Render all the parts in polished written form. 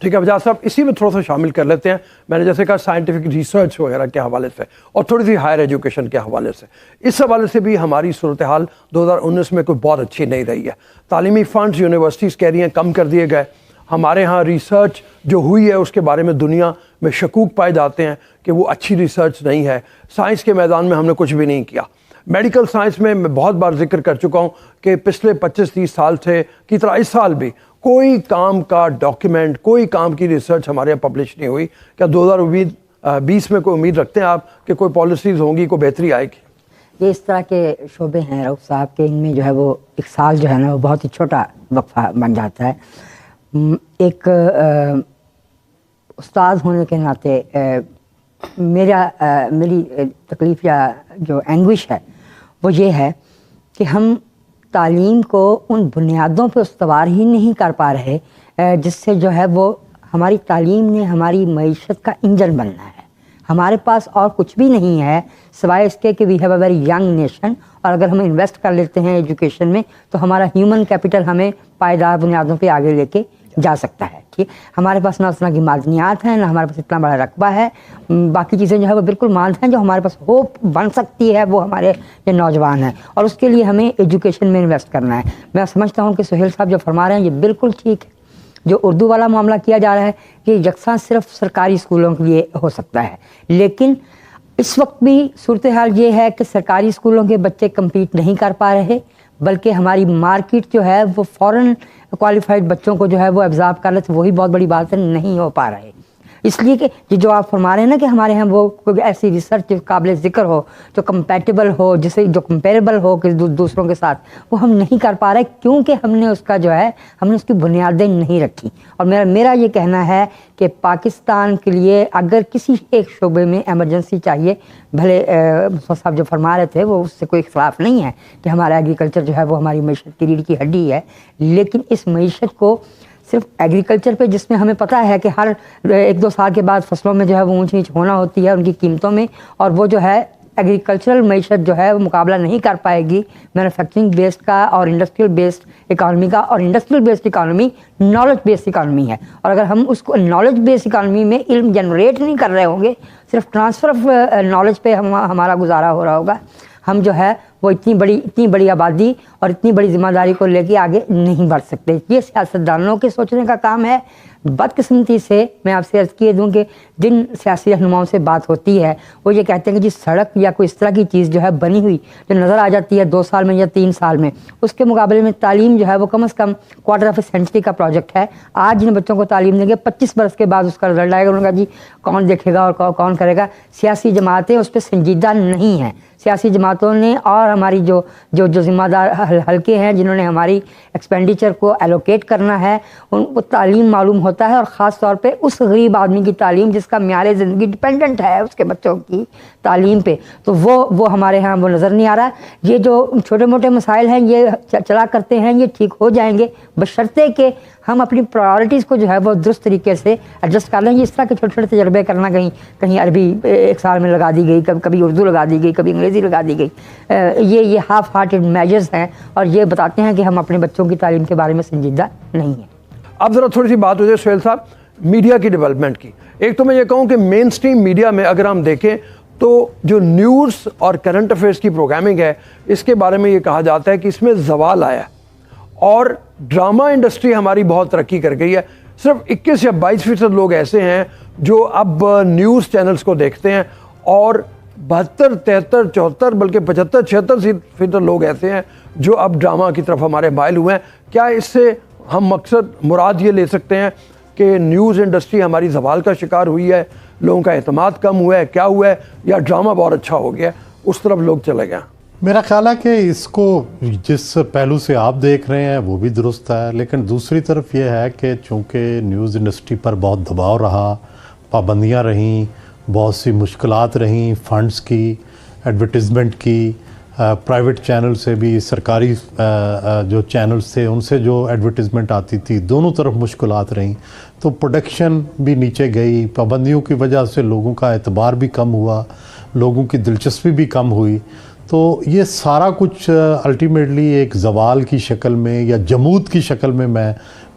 ٹھیک ہے وجاہت صاحب، اسی میں تھوڑا سا شامل کر لیتے ہیں. میں نے جیسے کہا سائنٹیفک ریسرچ وغیرہ کے حوالے سے اور تھوڑی سی ہائر ایجوکیشن کے حوالے سے، اس حوالے سے بھی ہماری صورتحال 2019 میں کوئی بہت اچھی نہیں رہی ہے. تعلیمی فنڈز یونیورسٹیز کہہ رہی ہیں کم کر دیے گئے. ہمارے ہاں ریسرچ جو ہوئی ہے اس کے بارے میں دنیا میں شکوک پائے جاتے ہیں کہ وہ اچھی ریسرچ نہیں ہے. سائنس کے میدان میں ہم نے کچھ بھی نہیں کیا. میڈیکل سائنس میں بہت بار ذکر کر چکا ہوں کہ پچھلے 25-30 سال سے کی طرح اس سال بھی کوئی کام کا ڈاکیومنٹ، کوئی کام کی ریسرچ ہمارے یہاں پبلش نہیں ہوئی. کیا 2020 میں کوئی امید رکھتے ہیں آپ کہ کوئی پالیسیز ہوں گی، کوئی بہتری آئے گی؟ یہ اس طرح کے شعبے ہیں رؤف صاحب کے، ان میں جو ہے وہ ایک سال جو ہے نا وہ بہت ہی چھوٹا وقفہ بن جاتا ہے. ایک استاد ہونے کے ناطے میری تکلیف یا جو اینگوش ہے وہ یہ ہے کہ ہم تعلیم کو ان بنیادوں پہ استوار ہی نہیں کر پا رہے جس سے جو ہے وہ ہماری تعلیم نے ہماری معیشت کا انجن بننا ہے. ہمارے پاس اور کچھ بھی نہیں ہے سوائے اس کے کہ we have a very young nation, اور اگر ہم انویسٹ کر لیتے ہیں ایجوکیشن میں تو ہمارا ہیومن کیپٹل ہمیں پائیدار بنیادوں پہ آگے لے کے جا سکتا ہے. ٹھیک، ہمارے پاس نہ اس طرح کی معدنیات ہیں، نہ ہمارے پاس اتنا بڑا رقبہ ہے. باقی چیزیں جو ہے وہ بالکل ماند ہیں. جو ہمارے پاس ہوپ بن سکتی ہے وہ ہمارے یہ نوجوان ہیں، اور اس کے لیے ہمیں ایجوکیشن میں انویسٹ کرنا ہے. میں سمجھتا ہوں کہ سہیل صاحب جو فرما رہے ہیں یہ بالکل ٹھیک ہے. جو اردو والا معاملہ کیا جا رہا ہے یہ یکساں صرف سرکاری اسکولوں کے لیے ہو سکتا ہے، لیکن اس وقت بھی صورتحال یہ ہے کہ سرکاری اسکولوں کے بچے کمپیٹ نہیں کر پا رہے، بلکہ ہماری مارکیٹ جو ہے وہ فورن کوالیفائڈ بچوں کو جو ہے وہ ایبزارب کر لیتے، وہی بہت بڑی بات ہے، نہیں ہو پا رہے. اس لیے کہ یہ جو آپ فرما رہے ہیں نا کہ ہمارے ہاں وہ کوئی ایسی ریسرچ جو قابل ذکر ہو، جو کمپیٹیبل ہو، جسے جو کمپیریبل ہو کہ دوسروں کے ساتھ، وہ ہم نہیں کر پا رہے کیونکہ ہم نے اس کا جو ہے ہم نے اس کی بنیادیں نہیں رکھی. اور میرا یہ کہنا ہے کہ پاکستان کے لیے اگر کسی ایک شعبے میں ایمرجنسی چاہیے، بھلے مصطفیٰ صاحب جو فرما رہے تھے وہ اس سے کوئی اختلاف نہیں ہے کہ ہمارا ایگریکلچر جو ہے وہ ہماری معیشت کی ریڑھ کی ہڈی ہے، لیکن اس معیشت کو صرف ایگریکلچر پہ، جس میں ہمیں پتہ ہے کہ ہر 1-2 سال کے بعد فصلوں میں جو ہے وہ اونچ نیچ ہونا ہوتی ہے ان کی قیمتوں میں، اور وہ جو ہے ایگریکلچرل معیشت جو ہے وہ مقابلہ نہیں کر پائے گی مینوفیکچرنگ بیسڈ کا اور انڈسٹریل بیسڈ اکانومی کا. اور industrial based economy knowledge based economy ہے، اور اگر ہم اس کو نالج بیسڈ اکانومی میں علم جنریٹ نہیں کر رہے ہوں گے، صرف ٹرانسفر آف نالج پہ ہمارا گزارا ہو رہا ہوگا، ہم جو ہے وہ اتنی بڑی آبادی اور اتنی بڑی ذمہ داری کو لے کے آگے نہیں بڑھ سکتے. یہ سیاستدانوں کے سوچنے کا کام ہے. بدقسمتی سے میں آپ سے عرض کیے دوں کہ جن سیاسی رہنماؤں سے بات ہوتی ہے وہ یہ کہتے ہیں کہ جی سڑک یا کوئی اس طرح کی چیز جو ہے بنی ہوئی جو نظر آ جاتی ہے 2 سال میں یا 3 سال میں، اس کے مقابلے میں تعلیم جو ہے وہ کم از کم کوارٹر آف اے سینچری کا پروجیکٹ ہے. آج جن بچوں کو تعلیم دیں گے 25 برس کے بعد اس کا رزلٹ آئے گا، انہوں نے کہا جی کون دیکھے گا اور کون کرے گا. سیاسی جماعتیں اس پہ سنجیدہ نہیں ہیں. سیاسی جماعتوں نے اور ہماری جو ذمہ دار حلقے ہیں جنہوں نے ہماری ایکسپینڈیچر کو ایلوکیٹ کرنا ہے، ان کو تعلیم معلوم ہوتا ہے، اور خاص طور پہ اس غریب آدمی کی تعلیم جس کا معیار زندگی ڈپینڈنٹ ہے اس کے بچوں کی تعلیم پہ، تو وہ ہمارے ہاں وہ نظر نہیں آ رہا. یہ جو چھوٹے موٹے مسائل ہیں یہ چلا کرتے ہیں، یہ ٹھیک ہو جائیں گے بشرطے کہ ہم اپنی پرائورٹیز کو جو ہے وہ درست طریقے سے ایڈجسٹ کر لیں. اس طرح کے چھوٹے چھوٹے تجربے کرنا، کہیں عربی 1 سال میں لگا دی گئی، کبھی اردو لگا دی گئی، کبھی انگریزی لگا دی گئی، یہ ہاف ہارٹڈ میجرز ہیں، اور یہ بتاتے ہیں کہ ہم اپنے بچوں کی تعلیم کے بارے میں سنجیدہ نہیں ہیں. اب ذرا تھوڑی سی بات ہو جائے سہیل صاحب میڈیا کی ڈیولپمنٹ کی. ایک تو میں یہ کہوں کہ مین اسٹریم میڈیا میں اگر ہم دیکھیں تو جو نیوز اور کرنٹ افیئرس کی پروگرامنگ ہے اس کے بارے میں یہ کہا جاتا ہے کہ اس میں زوال آیا ہے، اور ڈرامہ انڈسٹری ہماری بہت ترقی کر گئی ہے. صرف 21 یا 22% لوگ ایسے ہیں جو اب نیوز چینلز کو دیکھتے ہیں، اور 72, 73, 74 بلکہ 75, 76% لوگ ایسے ہیں جو اب ڈرامہ کی طرف ہمارے مائل ہوئے ہیں. کیا اس سے ہم مقصد مراد یہ لے سکتے ہیں کہ نیوز انڈسٹری ہماری زوال کا شکار ہوئی ہے، لوگوں کا اعتماد کم ہوا ہے، کیا ہوا ہے، یا ڈرامہ بہت اچھا ہو گیا اس طرف لوگ چلے گئے؟ میرا خیال ہے کہ اس کو جس پہلو سے آپ دیکھ رہے ہیں وہ بھی درست ہے، لیکن دوسری طرف یہ ہے کہ چونکہ نیوز انڈسٹری پر بہت دباؤ رہا، پابندیاں رہیں، بہت سی مشکلات رہیں، فنڈز کی، ایڈورٹیزمنٹ کی، پرائیویٹ چینل سے بھی، سرکاری جو چینلز تھے ان سے جو ایڈورٹیزمنٹ آتی تھی، دونوں طرف مشکلات رہیں، تو پروڈکشن بھی نیچے گئی. پابندیوں کی وجہ سے لوگوں کا اعتبار بھی کم ہوا، لوگوں کی دلچسپی بھی کم ہوئی. تو یہ سارا کچھ الٹیمیٹلی ایک زوال کی شکل میں یا جمود کی شکل میں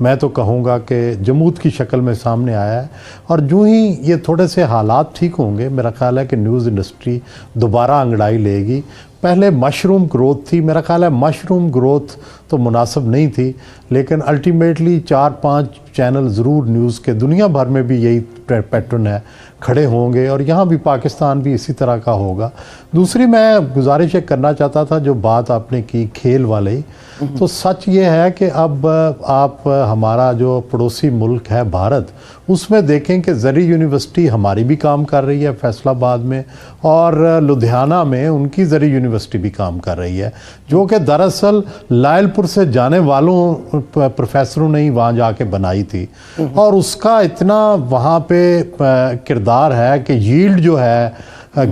میں تو کہوں گا کہ جمود کی شکل میں سامنے آیا ہے، اور جو ہی یہ تھوڑے سے حالات ٹھیک ہوں گے میرا خیال ہے کہ نیوز انڈسٹری دوبارہ انگڑائی لے گی۔ پہلے مشروم گروتھ تھی، میرا خیال ہے مشروم گروتھ تو مناسب نہیں تھی، لیکن الٹیمیٹلی 4-5 چینل ضرور نیوز کے دنیا بھر میں بھی یہی پیٹرن ہے کھڑے ہوں گے، اور یہاں بھی پاکستان بھی اسی طرح کا ہوگا۔ دوسری میں گزارش کرنا چاہتا تھا، جو بات آپ نے کی کھیل والی، تو سچ یہ ہے کہ اب آپ ہمارا جو پڑوسی ملک ہے بھارت، اس میں دیکھیں کہ زرعی یونیورسٹی ہماری بھی کام کر رہی ہے فیصل آباد میں، اور لدھیانہ میں ان کی زرعی یونیورسٹی بھی کام کر رہی ہے، جو کہ دراصل لائل پور سے جانے والوں پروفیسروں نے ہی وہاں جا کے بنائی تھی، اور اس کا اتنا وہاں پہ کردار ہے کہ ییلڈ جو ہے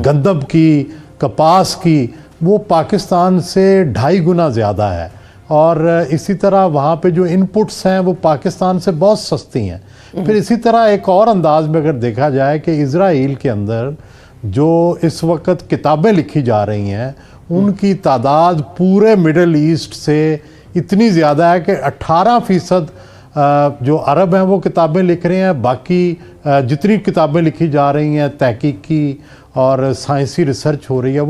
گندم کی، کپاس کی، وہ پاکستان سے 2.5 گنا زیادہ ہے، اور اسی طرح وہاں پہ جو ان پٹس ہیں وہ پاکستان سے بہت سستی ہیں۔ پھر اسی طرح ایک اور انداز میں اگر دیکھا جائے کہ اسرائیل کے اندر جو اس وقت کتابیں لکھی جا رہی ہیں، ان کی تعداد پورے مڈل ایسٹ سے اتنی زیادہ ہے کہ 18% جو عرب ہیں وہ کتابیں لکھ رہے ہیں، باقی جتنی کتابیں لکھی جا رہی ہیں تحقیق کی اور سائنسی ریسرچ ہو رہی ہے وہ